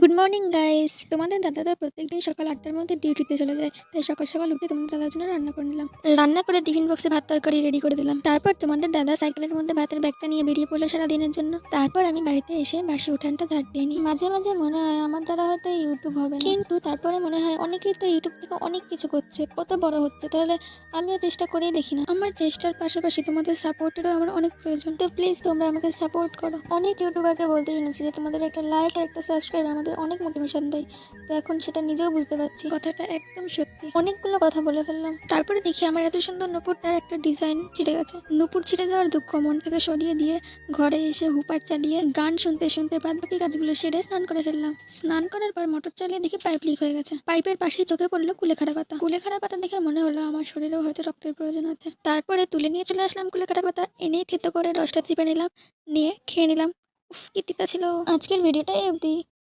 Good morning guys. তোমাদের দাদা প্রত্যেকদিন সকাল 8টার মধ্যে ডিউটিতে চলে যায়, তাই সকাল সকাল উঠে তোমাদের দাদার জন্য রান্না করে নিলাম। রান্না করে টিফিন বক্সে ভাত তরকারি রেডি করে দিলাম। তারপর তোমাদের দাদা সাইকেলের মধ্যে ভাতের ব্যাগটা নিয়ে বেরিয়ে পড়লো সারা দিনের জন্য। তারপর আমি বাড়িতে এসে বাসি উঠানটা ঝাড় দিয়ে নিই। মাঝে মাঝে মনে হয় আমার দ্বারা হয়তো ইউটিউব হবে না, কিন্তু তারপরে মনে হয় অনেকেই তো ইউটিউব থেকে অনেক কিছু করছে, কত বড় হচ্ছে, তাহলে আমিও চেষ্টা করেই দেখি না। আমার চেষ্টার পাশাপাশি তোমাদের সাপোর্টেরও আমার অনেক প্রয়োজন, তো প্লিজ তোমরা আমাকে সাপোর্ট করো। অনেক ইউটিউবারকে বলতে শুনেছি যে তোমাদের একটা লাইক আর একটা সাবস্ক্রাইব আমাদের অনেক মোটিভেশন দেয়, তো এখন সেটা নিজেও বুঝতে পারছি, কথাটা একদম সত্যি। অনেকগুলো কথা বলে ফেললাম, তারপরে দেখি আমার এত সুন্দর নুপুরটার একটা ডিজাইন ছিঁড়ে গেছে। নুপুর ছিঁড়ে যাওয়ার দুঃখ মন থেকে সরিয়ে দিয়ে ঘরে এসে হুপার চালিয়ে গান শুনতে শুনতে বাদ বাকি কাজগুলো সেরে স্নান করে ফেললাম। স্নান করার পর মোটর চালিয়ে দেখি পাইপ লিক হয়ে গেছে। পাইপের পাশেই চোখে পড়লো কুলেখাড়া পাতা। কুলেখাড়া পাতা দেখে মনে হলো আমার শরীরেও হয়তো রক্তের প্রয়োজন আছে। তারপরে তুলে নিয়ে চলে আসলাম কুলেখাড়া পাতা, এনেই থেতো করে রসটা চিপে নিলাম, নিয়ে খেয়ে নিলাম। উফ, কি তিতা ছিল। আজকের ভিডিওটা এই অবধি।